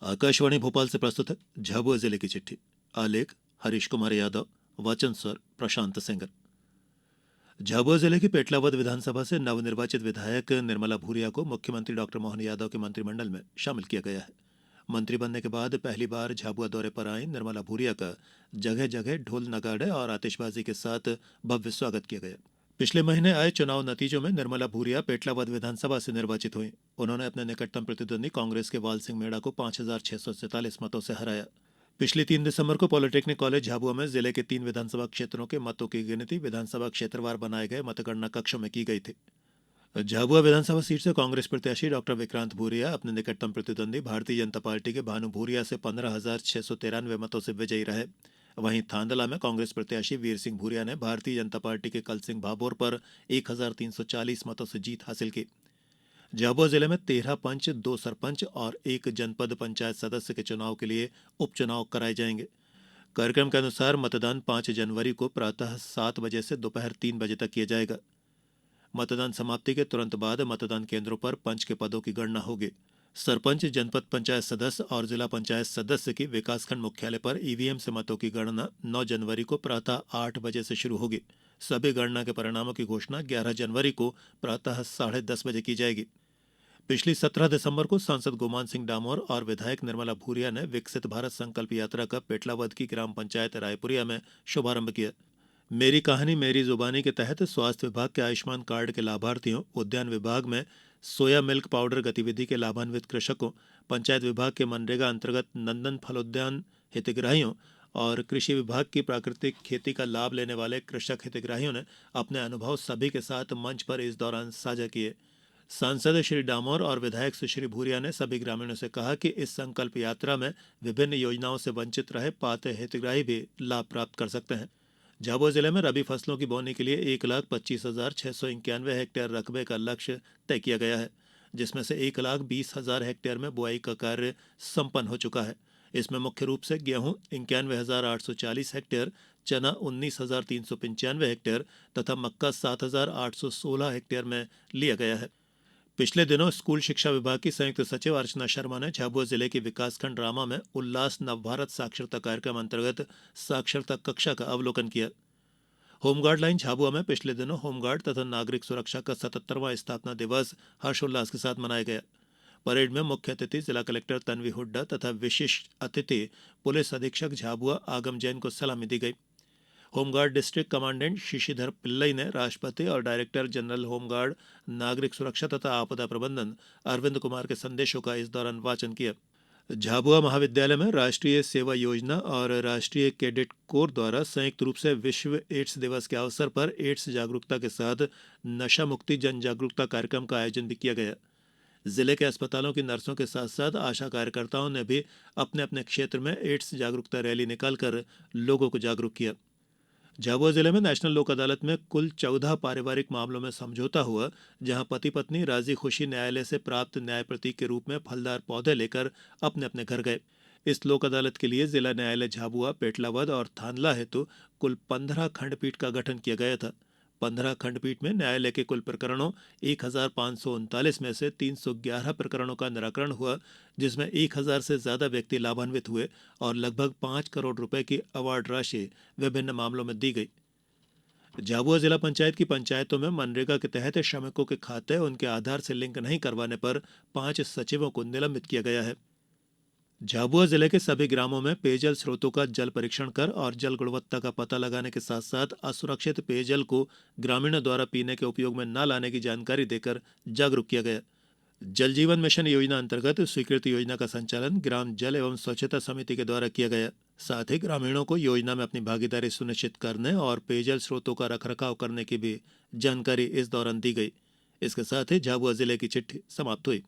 आकाशवाणी भोपाल से प्रस्तुत है झाबुआ जिले की चिट्ठी। आलेख हरीश कुमार यादव, वाचन स्वर प्रशांत सिंगर। झाबुआ जिले की पेटलावद विधानसभा से नवनिर्वाचित विधायक निर्मला भूरिया को मुख्यमंत्री डॉक्टर मोहन यादव के मंत्रिमंडल में शामिल किया गया है। मंत्री बनने के बाद पहली बार झाबुआ दौरे पर आई निर्मला भूरिया का जगह जगह ढोल नगाड़े और आतिशबाजी के साथ भव्य स्वागत किया गया। पिछले महीने आए चुनाव नतीजों में निर्मला भूरिया पेटलावद विधानसभा से निर्वाचित हुई। उन्होंने अपने निकटतम प्रतिद्वंदी कांग्रेस के वाल सिंह मेड़ा को 5,647 मतों से हराया। पिछली 3 दिसंबर को पॉलिटेक्निक कॉलेज झाबुआ में जिले के 3 विधानसभा क्षेत्रों के मतों की गिनती विधानसभा क्षेत्रवार बनाए गए मतगणना कक्षों में की गई थी। झाबुआ विधानसभा सीट से कांग्रेस प्रत्याशी डॉक्टर विक्रांत भूरिया अपने निकटतम प्रतिद्वंदी भारतीय जनता पार्टी के भानु भूरिया से 15,693 मतों से विजयी रहे। वहीं थांदला में कांग्रेस प्रत्याशी वीर सिंह भूरिया ने भारतीय जनता पार्टी के कल सिंह भाभोर पर 1,340 मतों से जीत हासिल की। झाबुआ जिले में 13 पंच, 2 सरपंच और 1 जनपद पंचायत सदस्य के चुनाव के लिए उपचुनाव कराए जाएंगे। कार्यक्रम के अनुसार मतदान 5 जनवरी को प्रातः 7 बजे से दोपहर 3 बजे तक किया जाएगा। मतदान समाप्ति के तुरंत बाद मतदान केंद्रों पर पंच के पदों की गणना होगी। सरपंच, जनपद पंचायत सदस्य और जिला पंचायत सदस्य की विकासखंड मुख्यालय पर ईवीएम से मतों की गणना 9 जनवरी को प्रातः 8 बजे से शुरू होगी। सभी गणना के परिणामों की घोषणा 11 जनवरी को प्रातः 10:30 बजे की जाएगी। पिछली 17 दिसंबर को सांसद गोमान सिंह डामोर और विधायक निर्मला भूरिया ने विकसित भारत संकल्प यात्रा का पेटलावद की ग्राम पंचायत रायपुरिया में शुभारंभ किया। मेरी कहानी मेरी जुबानी के तहत स्वास्थ्य विभाग के आयुष्मान कार्ड के लाभार्थियों, उद्यान विभाग में सोया मिल्क पाउडर गतिविधि के लाभान्वित कृषकों, पंचायत विभाग के मनरेगा अंतर्गत नंदन फलोद्यान हितग्राहियों और कृषि विभाग की प्राकृतिक खेती का लाभ लेने वाले कृषक हितग्राहियों ने अपने अनुभव सभी के साथ मंच पर इस दौरान साझा किए। सांसद श्री डामोर और विधायक सुश्री भूरिया ने सभी ग्रामीणों से कहा कि इस संकल्प यात्रा में विभिन्न योजनाओं से वंचित रहे पात्र हितग्राही भी लाभ प्राप्त कर सकते हैं। झाबुआ जिले में रबी फसलों की बोनी के लिए 1,25,691 हेक्टेयर रकबे का लक्ष्य तय किया गया है, जिसमें से 1,20,000 हेक्टेयर में बुआई का कार्य संपन्न हो चुका है। इसमें मुख्य रूप से गेहूं 91,840 हेक्टेयर, चना 19,395 हेक्टेयर तथा मक्का 7,816 हेक्टेयर में लिया गया है। पिछले दिनों स्कूल शिक्षा विभाग की संयुक्त सचिव अर्चना शर्मा ने झाबुआ जिले के विकासखंड रामा में उल्लास नवभारत साक्षरता कार्यक्रम अंतर्गत साक्षरता कक्षा का अवलोकन किया। होमगार्ड लाइन झाबुआ में पिछले दिनों होमगार्ड तथा नागरिक सुरक्षा का 77वां स्थापना दिवस हर्षोल्लास के साथ मनाया गया। परेड में मुख्य अतिथि जिला कलेक्टर तन्वी हुड्डा तथा विशिष्ट अतिथि पुलिस अधीक्षक झाबुआ आगम जैन को सलामी दी गई। Home guard district commandant Shashidhar Pillai ने राष्ट्रपति और डायरेक्टर जनरल होमगार्ड नागरिक सुरक्षा तथा आपदा प्रबंधन अरविंद कुमार के संदेशों का इस दौरान वाचन किया। झाबुआ महाविद्यालय में राष्ट्रीय सेवा योजना और राष्ट्रीय कैडेट कोर द्वारा संयुक्त रूप से विश्व एड्स दिवस के अवसर पर एड्स जागरूकता के साथ नशा मुक्ति जन जागरूकता कार्यक्रम का आयोजन भी किया गया। जिले के अस्पतालों की नर्सों के साथ साथ आशा कार्यकर्ताओं ने भी अपने अपने क्षेत्र में एड्स जागरूकता रैली निकालकर लोगों को जागरूक किया। झाबुआ जिले में नेशनल लोक अदालत में कुल 14 पारिवारिक मामलों में समझौता हुआ, जहां पति पत्नी राजी खुशी न्यायालय से प्राप्त न्याय प्रतीक के रूप में फलदार पौधे लेकर अपने अपने घर गए। इस लोक अदालत के लिए जिला न्यायालय झाबुआ, पेटलावद और थांदला हेतु कुल 15 खंडपीठ का गठन किया गया था। 15 खंडपीठ में न्यायालय के कुल प्रकरणों 1,539 में से 311 प्रकरणों का निराकरण हुआ, जिसमें 1,000 से ज्यादा व्यक्ति लाभान्वित हुए और लगभग 5 करोड़ रुपए की अवार्ड राशि विभिन्न मामलों में दी गई। झाबुआ जिला पंचायत की पंचायतों में मनरेगा के तहत श्रमिकों के खाते उनके आधार से लिंक नहीं करवाने पर 5 सचिवों को निलंबित किया गया है। झाबुआ जिले के सभी ग्रामों में पेयजल स्रोतों का जल परीक्षण कर और जल गुणवत्ता का पता लगाने के साथ साथ असुरक्षित पेयजल को ग्रामीणों द्वारा पीने के उपयोग में न लाने की जानकारी देकर जागरूक किया गया। जल जीवन मिशन योजना अंतर्गत स्वीकृत योजना का संचालन ग्राम जल एवं स्वच्छता समिति के द्वारा किया गया। साथ ही ग्रामीणों को योजना में अपनी भागीदारी सुनिश्चित करने और पेयजल स्रोतों का रखरखाव करने की भी जानकारी इस दौरान दी गई। इसके साथ ही झाबुआ जिले की चिट्ठी समाप्त हुई।